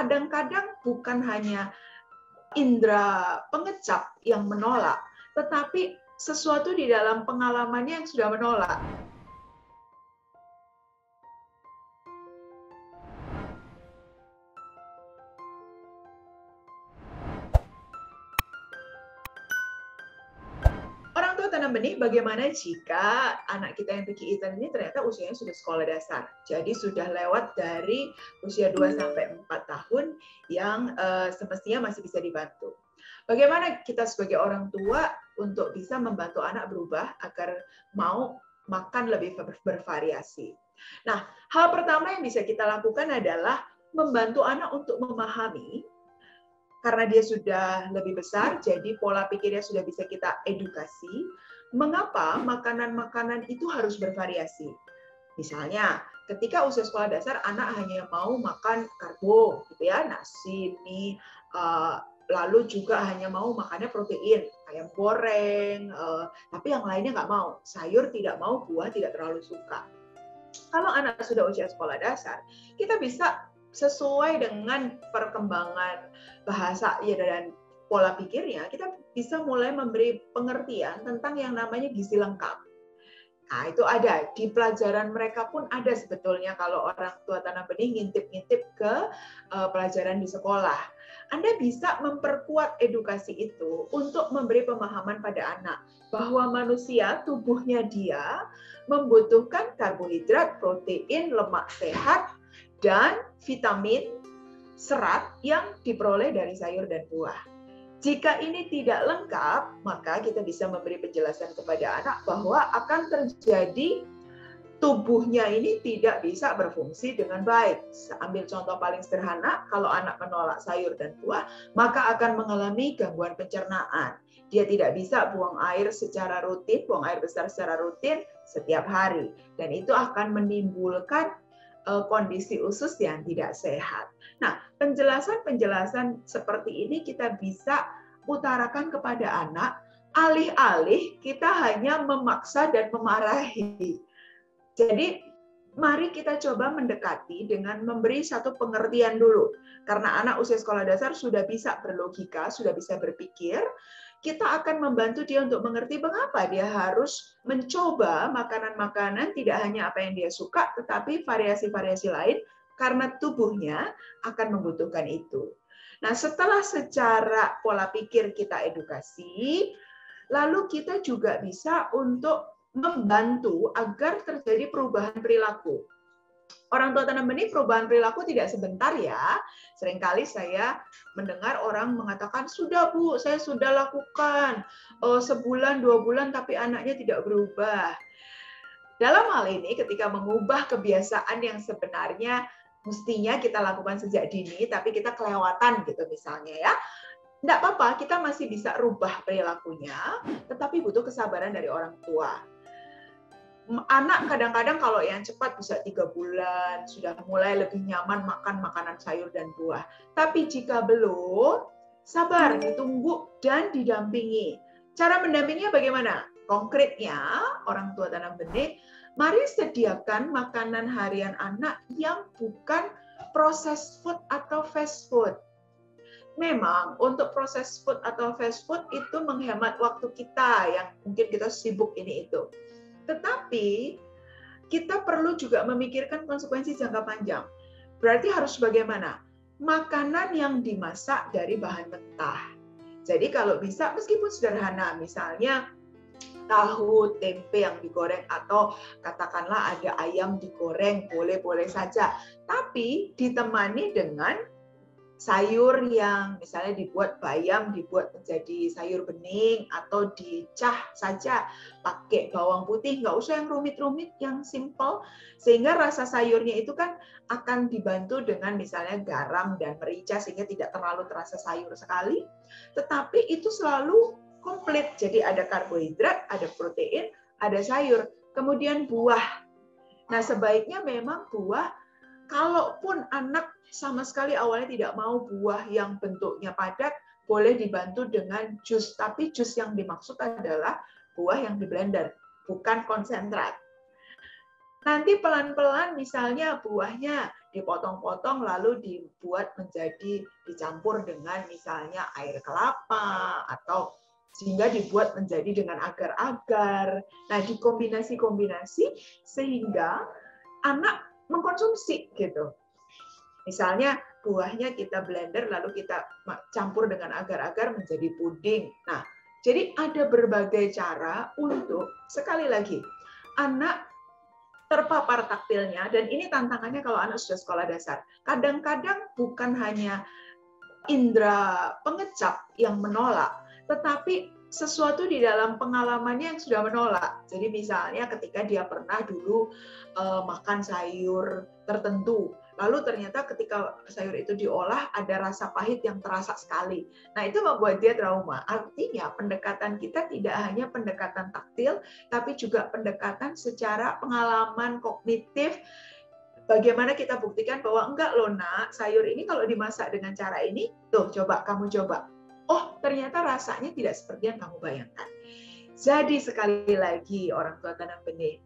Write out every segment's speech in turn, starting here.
kadang-kadang bukan hanya indera pengecap yang menolak, tetapi sesuatu di dalam pengalamannya yang sudah menolak. Orang tua tanam benih, bagaimana jika anak kita yang picky eater ini ternyata usianya sudah sekolah dasar. Jadi sudah lewat dari usia 2-4 tahun yang semestinya masih bisa dibantu. Bagaimana kita sebagai orang tua untuk bisa membantu anak berubah agar mau makan lebih bervariasi. Nah, hal pertama yang bisa kita lakukan adalah membantu anak untuk memahami, karena dia sudah lebih besar, jadi pola pikirnya sudah bisa kita edukasi, mengapa makanan-makanan itu harus bervariasi. Misalnya, ketika usia sekolah dasar, anak hanya mau makan karbo, gitu ya, nasi, mie, lalu juga hanya mau makannya protein, ayam goreng, tapi yang lainnya nggak mau. Sayur tidak mau, buah tidak terlalu suka. Kalau anak sudah usia sekolah dasar, kita bisa sesuai dengan perkembangan bahasa ya dan pola pikirnya, kita bisa mulai memberi pengertian tentang yang namanya gizi lengkap. Nah, itu ada di pelajaran mereka pun ada sebetulnya kalau orang tua tanam benih ngintip-ngintip ke pelajaran di sekolah. Anda bisa memperkuat edukasi itu untuk memberi pemahaman pada anak bahwa manusia, tubuhnya dia membutuhkan karbohidrat, protein, lemak sehat, dan vitamin, serat yang diperoleh dari sayur dan buah. Jika ini tidak lengkap, maka kita bisa memberi penjelasan kepada anak bahwa akan terjadi tubuhnya ini tidak bisa berfungsi dengan baik. Ambil contoh paling sederhana, kalau anak menolak sayur dan buah, maka akan mengalami gangguan pencernaan. Dia tidak bisa buang air secara rutin, buang air besar secara rutin setiap hari. Dan itu akan menimbulkan kondisi usus yang tidak sehat. Nah, penjelasan-penjelasan seperti ini kita bisa utarakan kepada anak, alih-alih kita hanya memaksa dan memarahi. Jadi, mari kita coba mendekati dengan memberi satu pengertian dulu. Karena anak usia sekolah dasar sudah bisa berlogika, sudah bisa berpikir, kita akan membantu dia untuk mengerti mengapa dia harus mencoba makanan-makanan tidak hanya apa yang dia suka, tetapi variasi-variasi lain karena tubuhnya akan membutuhkan itu. Nah, setelah secara pola pikir kita edukasi, lalu kita juga bisa untuk membantu agar terjadi perubahan perilaku. Orang tua tanam benih perubahan perilaku tidak sebentar ya. Seringkali saya mendengar orang mengatakan, sudah Bu, saya sudah lakukan sebulan, 2 bulan, tapi anaknya tidak berubah. Dalam hal ini, ketika mengubah kebiasaan yang sebenarnya mestinya kita lakukan sejak dini, tapi kita kelewatan gitu misalnya ya. Tidak apa-apa, kita masih bisa rubah perilakunya, tetapi butuh kesabaran dari orang tua. Anak kadang-kadang kalau yang cepat bisa 3 bulan, sudah mulai lebih nyaman makan makanan sayur dan buah. Tapi jika belum, sabar, ditunggu dan didampingi. Cara mendampinginya bagaimana? Konkretnya, orang tua tanam benih, mari sediakan makanan harian anak yang bukan processed food atau fast food. Memang untuk proses food atau fast food itu menghemat waktu kita yang mungkin kita sibuk ini itu. Tetapi kita perlu juga memikirkan konsekuensi jangka panjang. Berarti harus bagaimana? Makanan yang dimasak dari bahan mentah. Jadi kalau bisa meskipun sederhana, misalnya tahu, tempe yang digoreng atau katakanlah ada ayam digoreng, boleh-boleh saja. Tapi ditemani dengan sayur yang misalnya dibuat bayam, dibuat menjadi sayur bening, atau dicah saja pakai bawang putih, nggak usah yang rumit-rumit, yang simple, sehingga rasa sayurnya itu kan akan dibantu dengan misalnya garam dan merica, sehingga tidak terlalu terasa sayur sekali, tetapi itu selalu komplit, jadi ada karbohidrat, ada protein, ada sayur, kemudian buah. Nah, sebaiknya memang buah, kalaupun anak sama sekali awalnya tidak mau buah yang bentuknya padat, boleh dibantu dengan jus. Tapi jus yang dimaksud adalah buah yang di blender, bukan konsentrat. Nanti pelan-pelan misalnya buahnya dipotong-potong lalu dibuat menjadi dicampur dengan misalnya air kelapa atau sehingga dibuat menjadi dengan agar-agar. Nah, dikombinasi-kombinasi sehingga anak mengkonsumsi gitu. Misalnya buahnya kita blender lalu kita campur dengan agar-agar menjadi puding. Nah, jadi ada berbagai cara untuk sekali lagi anak terpapar taktilnya, dan ini tantangannya kalau anak sudah sekolah dasar. Kadang-kadang bukan hanya indera pengecap yang menolak, tetapi sesuatu di dalam pengalamannya yang sudah menolak. Jadi misalnya ketika dia pernah dulu makan sayur tertentu, lalu ternyata ketika sayur itu diolah ada rasa pahit yang terasa sekali. Nah, itu membuat dia trauma. Artinya pendekatan kita tidak hanya pendekatan taktil, tapi juga pendekatan secara pengalaman kognitif. Bagaimana kita buktikan bahwa enggak loh nak, sayur ini kalau dimasak dengan cara ini, tuh coba kamu coba. Oh, ternyata rasanya tidak seperti yang kamu bayangkan. Jadi sekali lagi orang tua tanam benih,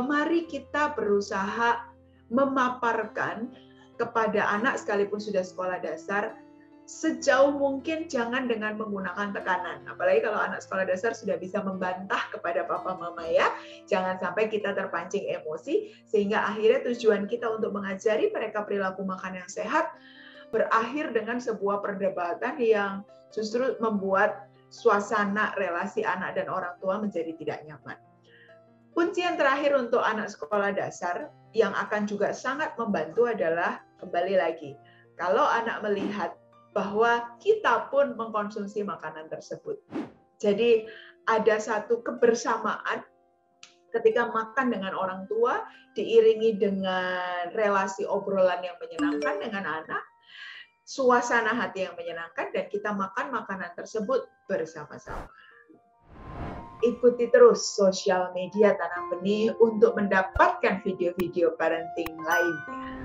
mari kita berusaha memaparkan kepada anak sekalipun sudah sekolah dasar, sejauh mungkin jangan dengan menggunakan tekanan. Apalagi kalau anak sekolah dasar sudah bisa membantah kepada papa mama ya. Jangan sampai kita terpancing emosi sehingga akhirnya tujuan kita untuk mengajari mereka perilaku makan yang sehat berakhir dengan sebuah perdebatan yang justru membuat suasana relasi anak dan orang tua menjadi tidak nyaman. Kunci yang terakhir untuk anak sekolah dasar yang akan juga sangat membantu adalah kembali lagi, kalau anak melihat bahwa kita pun mengkonsumsi makanan tersebut. Jadi ada satu kebersamaan ketika makan dengan orang tua, diiringi dengan relasi obrolan yang menyenangkan dengan anak, suasana hati yang menyenangkan, dan kita makan makanan tersebut bersama-sama. Ikuti terus sosial media Tanam Benih untuk mendapatkan video-video parenting lainnya.